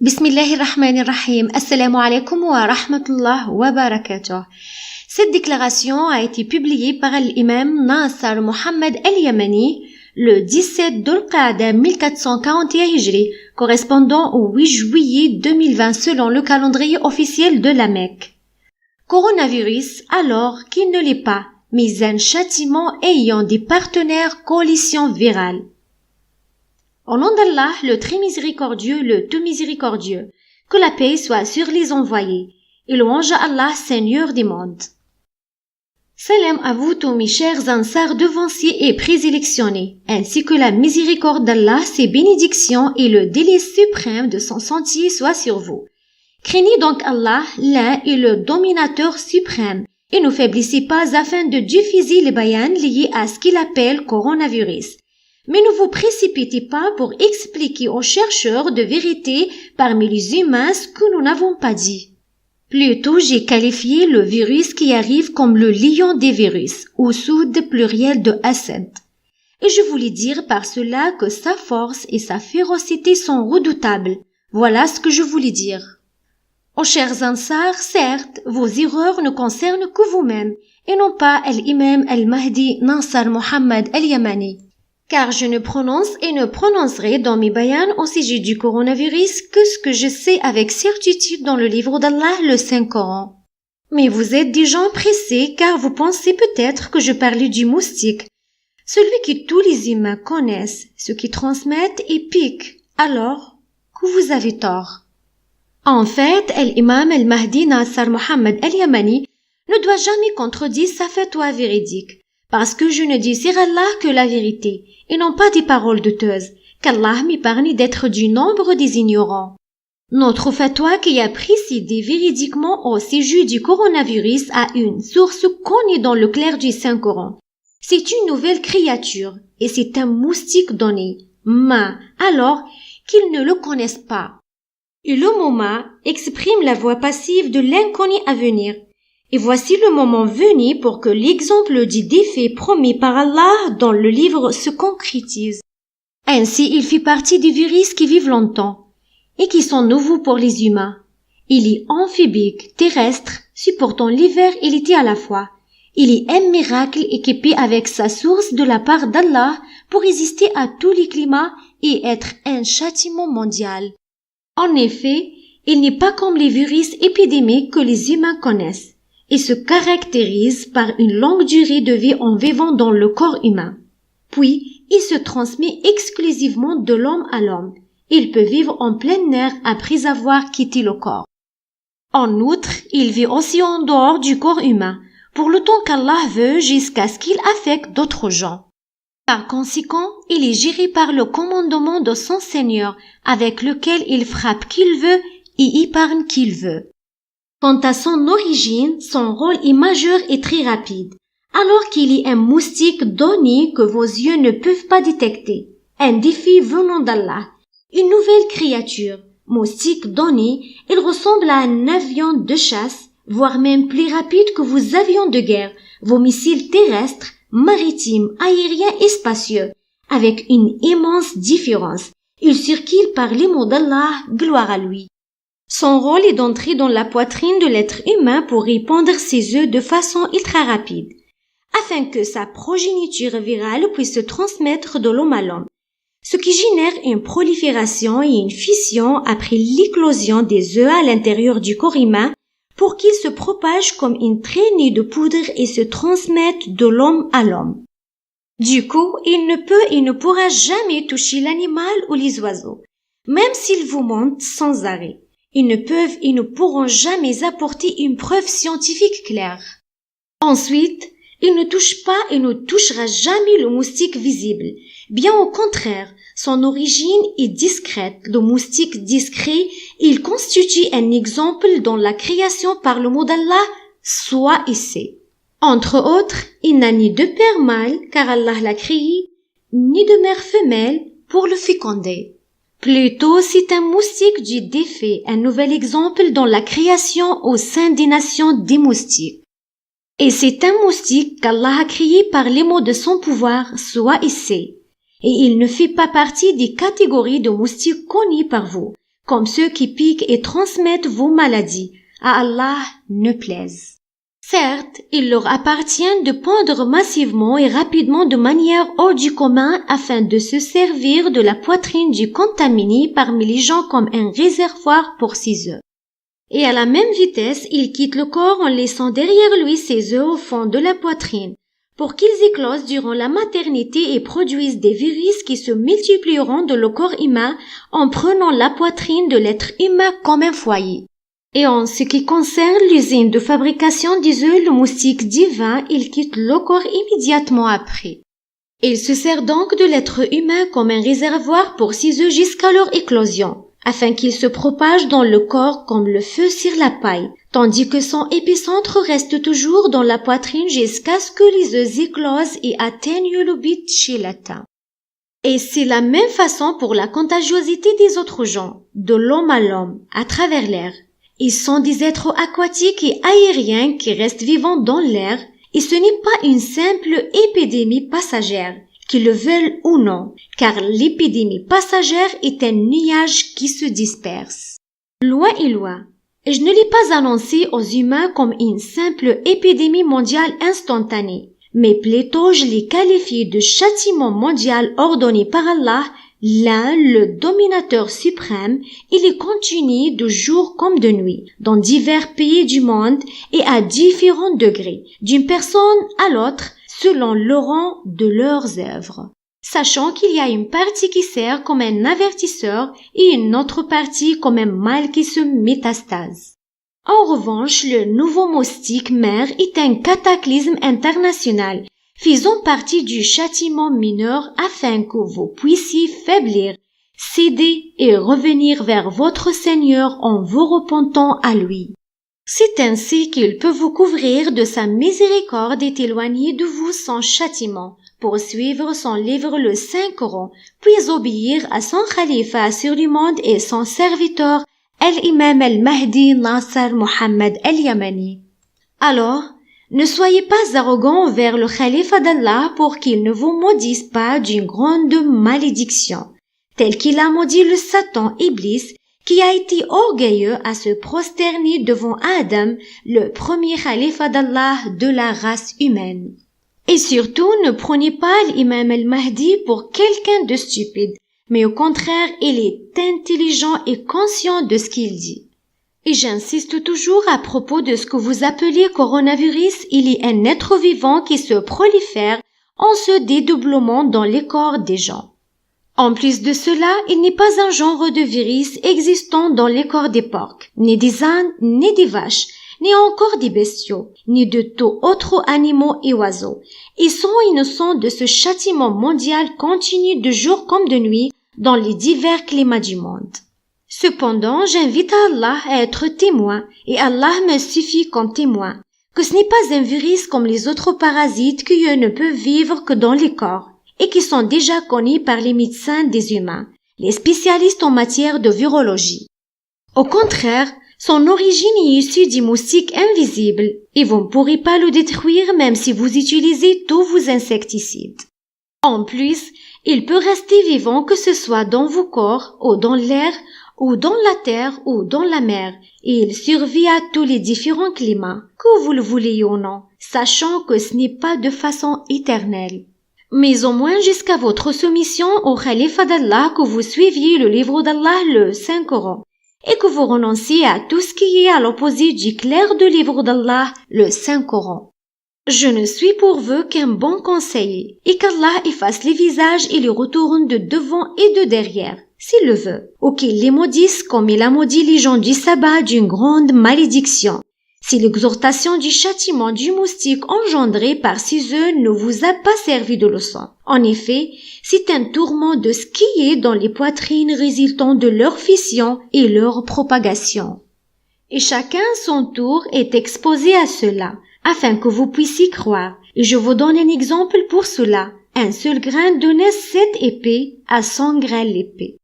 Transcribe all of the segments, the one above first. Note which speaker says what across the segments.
Speaker 1: Bismillahirrahmanirrahim. Assalamu alaikum wa rahmatullah wa barakatuh. Cette déclaration a été publiée par l'imam Nasser Mohammed al-Yamani le 17 Dhul-Qa'dah 1441 Hijri, correspondant au 8 juillet 2020 selon le calendrier officiel de la Mecque. Coronavirus alors qu'il ne l'est pas, mais un châtiment ayant des partenaires coalition virale. Au nom d'Allah, le très miséricordieux, le tout miséricordieux, que la paix soit sur les envoyés, et louange à Allah, Seigneur des mondes. Salam à vous tous mes chers ansars devanciers et présélectionnés, ainsi que la miséricorde d'Allah, ses bénédictions et le délice suprême de son sentier soit sur vous. Craignez donc Allah, l'un et le dominateur suprême, et ne faiblissez pas afin de diffuser les bayans liés à ce qu'il appelle coronavirus. Mais ne vous précipitez pas pour expliquer aux chercheurs de vérité parmi les humains ce que nous n'avons pas dit. Plutôt, j'ai qualifié le virus qui arrive comme le lion des virus, au sud pluriel de Asad. Et je voulais dire par cela que sa force et sa férocité sont redoutables. Voilà ce que je voulais dire. Aux chers ansars, certes, vos erreurs ne concernent que vous-mêmes, et non pas l'imam al-Mahdi Nasser Mohammed al-Yamani. Car je ne prononce et ne prononcerai dans mes bayans au sujet du coronavirus que ce que je sais avec certitude dans le livre d'Allah, le Saint-Coran. Mais vous êtes des gens pressés car vous pensez peut-être que je parlais du moustique, celui que tous les humains connaissent, ceux qui transmettent et piquent, alors que vous avez tort. En fait, l'imam al-Mahdi Nasser Mohammed al-Yamani ne doit jamais contredire sa fatwa véridique. Parce que je ne dis sur Allah que la vérité, et non pas des paroles douteuses, qu'Allah m'épargne d'être du nombre des ignorants. Notre fatwa qui a précédé véridiquement au sujet du coronavirus a une source connue dans le clair du Saint-Coran. C'est une nouvelle créature, et c'est un moustique donné, ma, alors qu'ils ne le connaissent pas. Et le mot ma exprime la voix passive de l'inconnu à venir. Et voici le moment venu pour que l'exemple du défait promis par Allah dans le livre se concrétise. Ainsi, il fait partie des virus qui vivent longtemps et qui sont nouveaux pour les humains. Il est amphibique, terrestre, supportant l'hiver et l'été à la fois. Il est un miracle équipé avec sa source de la part d'Allah pour résister à tous les climats et être un châtiment mondial. En effet, il n'est pas comme les virus épidémiques que les humains connaissent. Et se caractérise par une longue durée de vie en vivant dans le corps humain. Puis, il se transmet exclusivement de l'homme à l'homme. Il peut vivre en plein air après avoir quitté le corps. En outre, il vit aussi en dehors du corps humain, pour le temps qu'Allah veut jusqu'à ce qu'il affecte d'autres gens. Par conséquent, il est géré par le commandement de son Seigneur, avec lequel il frappe qui il veut et épargne qui il veut. Quant à son origine, son rôle est majeur et très rapide, alors qu'il est un moustique donné que vos yeux ne peuvent pas détecter, un défi venant d'Allah, une nouvelle créature, moustique donné, il ressemble à un avion de chasse, voire même plus rapide que vos avions de guerre, vos missiles terrestres, maritimes, aériens et spacieux, avec une immense différence. Il circule par les mots d'Allah, gloire à lui. Son rôle est d'entrer dans la poitrine de l'être humain pour répandre ses œufs de façon ultra rapide, afin que sa progéniture virale puisse se transmettre de l'homme à l'homme, ce qui génère une prolifération et une fission après l'éclosion des œufs à l'intérieur du corps humain pour qu'ils se propagent comme une traînée de poudre et se transmettent de l'homme à l'homme. Du coup, il ne peut et ne pourra jamais toucher l'animal ou les oiseaux, même s'ils vous mentent sans arrêt. Ils ne peuvent et ne pourront jamais apporter une preuve scientifique claire. Ensuite, il ne touche pas et ne touchera jamais le moustique visible. Bien au contraire, son origine est discrète. Le moustique discret, il constitue un exemple dans la création par le mot d'Allah, soit et c'est. Entre autres, il n'a ni de père mâle, car Allah l'a créé, ni de mère femelle pour le féconder. Plutôt, c'est un moustique du défait, un nouvel exemple dans la création au sein des nations des moustiques. Et c'est un moustique qu'Allah a créé par les mots de son pouvoir, soit et c'est. Et il ne fait pas partie des catégories de moustiques connues par vous, comme ceux qui piquent et transmettent vos maladies. À Allah ne plaise. Certes, il leur appartient de pondre massivement et rapidement de manière hors du commun afin de se servir de la poitrine du contaminé parmi les gens comme un réservoir pour ses œufs. Et à la même vitesse, il quitte le corps en laissant derrière lui ses œufs au fond de la poitrine, pour qu'ils éclosent durant la maternité et produisent des virus qui se multiplieront dans le corps humain en prenant la poitrine de l'être humain comme un foyer. Et en ce qui concerne l'usine de fabrication des œufs, le moustique divin, il quitte le corps immédiatement après. Il se sert donc de l'être humain comme un réservoir pour ses œufs jusqu'à leur éclosion, afin qu'ils se propagent dans le corps comme le feu sur la paille, tandis que son épicentre reste toujours dans la poitrine jusqu'à ce que les œufs éclosent et atteignent le but chez l'atteint. Et c'est la même façon pour la contagiosité des autres gens, de l'homme à l'homme, à travers l'air. Ils sont des êtres aquatiques et aériens qui restent vivants dans l'air, et ce n'est pas une simple épidémie passagère, qu'ils le veulent ou non, car l'épidémie passagère est un nuage qui se disperse. Loin et loin, et je ne l'ai pas annoncé aux humains comme une simple épidémie mondiale instantanée, mais plutôt je l'ai qualifié de châtiment mondial ordonné par Allah, l'un, le dominateur suprême, il est continu de jour comme de nuit, dans divers pays du monde et à différents degrés, d'une personne à l'autre, selon le rang de leurs œuvres. Sachant qu'il y a une partie qui sert comme un avertisseur et une autre partie comme un mal qui se métastase. En revanche, le nouveau moustique mère est un cataclysme international, faisant partie du châtiment mineur afin que vous puissiez faiblir, céder et revenir vers votre Seigneur en vous repentant à lui. C'est ainsi qu'il peut vous couvrir de sa miséricorde et éloigner de vous son châtiment, pour suivre son livre le Saint-Coran, puis obéir à son khalifa sur le monde et son serviteur, l'imam al-Mahdi Nasser Mohammed al-Yamani. Alors, ne soyez pas arrogants vers le khalifa d'Allah pour qu'il ne vous maudisse pas d'une grande malédiction, tel qu'il a maudit le Satan Iblis, qui a été orgueilleux à se prosterner devant Adam, le premier khalifa d'Allah de la race humaine. Et surtout, ne prenez pas l'imam al-Mahdi pour quelqu'un de stupide, mais au contraire, il est intelligent et conscient de ce qu'il dit. Et j'insiste toujours à propos de ce que vous appelez coronavirus, il est un être vivant qui se prolifère en se dédoublement dans les corps des gens. En plus de cela, il n'est pas un genre de virus existant dans les corps des porcs, ni des ânes, ni des vaches, ni encore des bestiaux, ni de tout autres animaux et oiseaux. Ils sont innocents de ce châtiment mondial continu de jour comme de nuit dans les divers climats du monde. Cependant, j'invite Allah à être témoin, et Allah me suffit comme témoin, que ce n'est pas un virus comme les autres parasites qui ne peuvent vivre que dans les corps, et qui sont déjà connus par les médecins des humains, les spécialistes en matière de virologie. Au contraire, son origine est issue du moustique invisible, et vous ne pourrez pas le détruire même si vous utilisez tous vos insecticides. En plus, il peut rester vivant que ce soit dans vos corps, ou dans l'air, ou dans la terre, ou dans la mer, et il survit à tous les différents climats, que vous le vouliez ou non, sachant que ce n'est pas de façon éternelle. Mais au moins jusqu'à votre soumission au khalifa d'Allah que vous suiviez le livre d'Allah, le Saint-Coran, et que vous renonciez à tout ce qui est à l'opposé du clair du livre d'Allah, le Saint-Coran. Je ne suis pour vous qu'un bon conseiller, et qu'Allah efface les visages et les retourne de devant et de derrière, s'il le veut, ou qu'il les maudisse comme il a maudit les gens du sabbat d'une grande malédiction. Si l'exhortation du châtiment du moustique engendré par ces œufs ne vous a pas servi de leçon. En effet, c'est un tourment de ce qui est dans les poitrines résultant de leur fission et leur propagation. Et chacun son tour est exposé à cela, afin que vous puissiez croire. Et je vous donne un exemple pour cela. Un seul grain donnait 7 épées à 100 grains l'épée.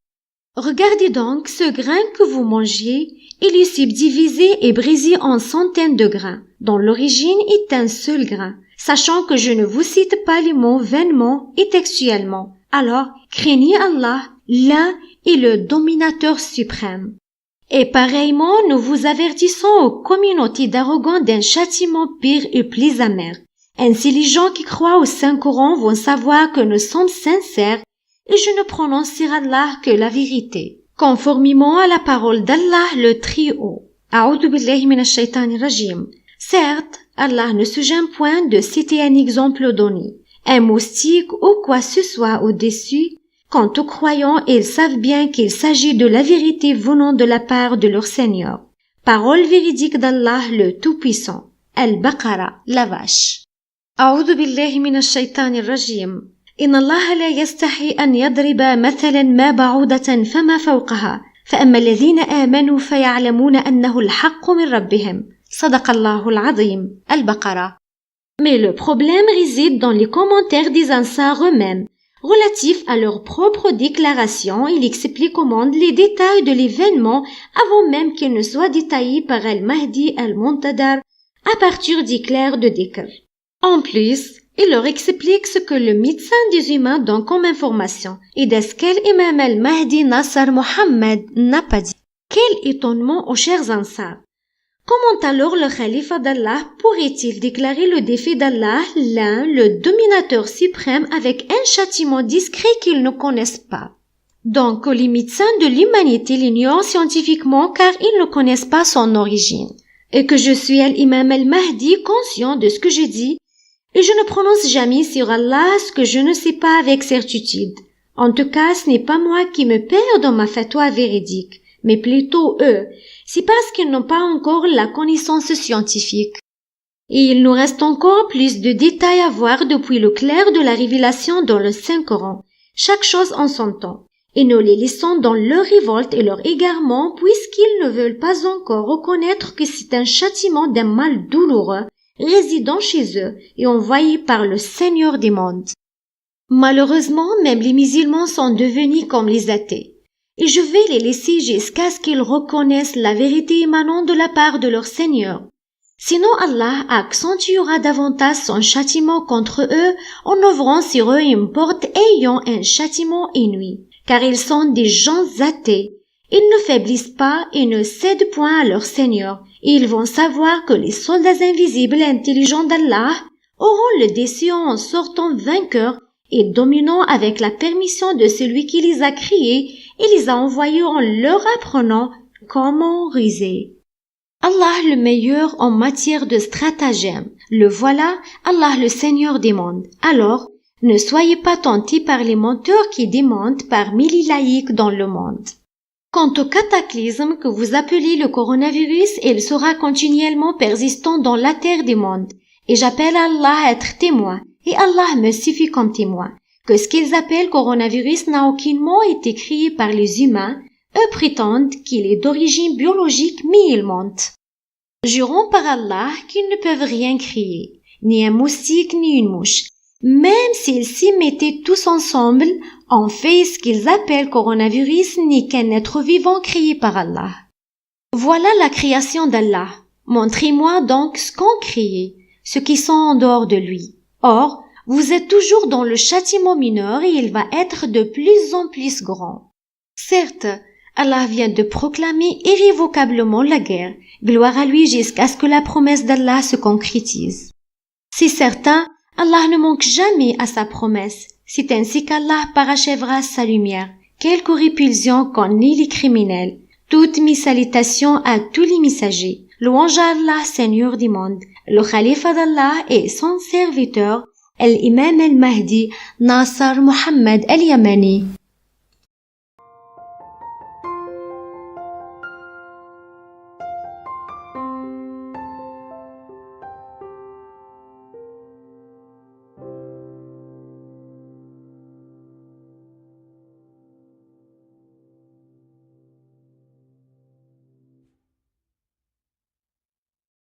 Speaker 1: Regardez donc ce grain que vous mangez, il est subdivisé et brisé en centaines de grains, dont l'origine est un seul grain, sachant que je ne vous cite pas les mots vainement et textuellement. Alors, craignez Allah L'un est le dominateur suprême. Et pareillement, nous vous avertissons aux communautés d'arrogants d'un châtiment pire et plus amer. Ainsi les gens qui croient au Saint-Coran vont savoir que nous sommes sincères et je ne prononce sur Allah que la vérité, conformément à la parole d'Allah le Très-Haut. A'udhu billahi minash shaitanir rajim. Certes, Allah ne se gêne point de citer un exemple donné, un moustique ou quoi ce soit au-dessus. Quant aux croyants, ils savent bien qu'il s'agit de la vérité venant de la part de leur Seigneur. Parole véridique d'Allah le Tout-Puissant. Al-Baqara, la vache. أعوذ بالله من الشيطان الرجيم. إن الله لا يستحي أن يضرب مثلا ما بعوضة فما فوقها فأما الذين آمنوا فيعلمون أنه الحق من ربهم. صدق الله العظيم. Al-Baqara. Mais le problème réside dans les commentaires des Ansar eux-mêmes. Relatifs à leur propre déclaration, il explique au monde les détails de l'événement avant même qu'il ne soit détaillé par Al-Mahdi Al-Muntadar à partir d'éclairs de dhikr. En plus, il leur explique ce que le médecin des humains donne comme information et de ce qu'Imam Al-Mahdi Nasr Mohammed n'a pas dit. Quel étonnement aux chers Ansar! Comment alors le khalifa d'Allah pourrait-il déclarer le défi d'Allah, l'un, le dominateur suprême, avec un châtiment discret qu'ils ne connaissent pas? Donc, les médecins de l'humanité l'ignorent scientifiquement car ils ne connaissent pas son origine. Et que je suis l'imam al-Mahdi conscient de ce que je dis, et je ne prononce jamais sur Allah ce que je ne sais pas avec certitude. En tout cas, ce n'est pas moi qui me perds dans ma fatwa véridique, mais plutôt eux. C'est parce qu'ils n'ont pas encore la connaissance scientifique. Et il nous reste encore plus de détails à voir depuis le clair de la révélation dans le Saint-Coran. Chaque chose en son temps. Et nous les laissons dans leur révolte et leur égarement puisqu'ils ne veulent pas encore reconnaître que c'est un châtiment d'un mal douloureux résidant chez eux et envoyé par le Seigneur des mondes. Malheureusement, même les musulmans sont devenus comme les athées. Et je vais les laisser jusqu'à ce qu'ils reconnaissent la vérité émanant de la part de leur Seigneur. Sinon Allah accentuera davantage son châtiment contre eux en ouvrant sur eux une porte ayant un châtiment inouï, car ils sont des gens athées. Ils ne faiblissent pas et ne cèdent point à leur Seigneur, et ils vont savoir que les soldats invisibles et intelligents d'Allah auront le dessus en sortant vainqueurs et dominant avec la permission de celui qui les a créés et les a envoyés en leur apprenant comment ruser. Allah le meilleur en matière de stratagème. Le voilà, Allah le Seigneur des mondes. Alors, ne soyez pas tentés par les menteurs qui démentent parmi les laïcs dans le monde. Quant au cataclysme que vous appelez le coronavirus, il sera continuellement persistant dans la terre des mondes. Et j'appelle Allah à être témoin, et Allah me suffit comme témoin, que ce qu'ils appellent coronavirus n'a aucunement été créé par les humains. Eux prétendent qu'il est d'origine biologique, mais ils mentent. Jurons par Allah qu'ils ne peuvent rien créer, ni un moustique ni une mouche. Même s'ils s'y mettaient tous ensemble, en fait ce qu'ils appellent coronavirus n'est qu'un être vivant créé par Allah. Voilà la création d'Allah. Montrez-moi donc ce qu'ont créé, ceux qui sont en dehors de lui. Or, vous êtes toujours dans le châtiment mineur et il va être de plus en plus grand. Certes, Allah vient de proclamer irrévocablement la guerre. Gloire à lui jusqu'à ce que la promesse d'Allah se concrétise. C'est certain, Allah ne manque jamais à sa promesse. C'est ainsi qu'Allah parachèvera sa lumière. Quelque répulsion qu'en ait les criminels. Toutes mes salutations à tous les messagers. Louange à Allah, Seigneur du monde, le khalifa d'Allah et son serviteur, l'imam al-Mahdi, Nasr Mohammed al-Yamani.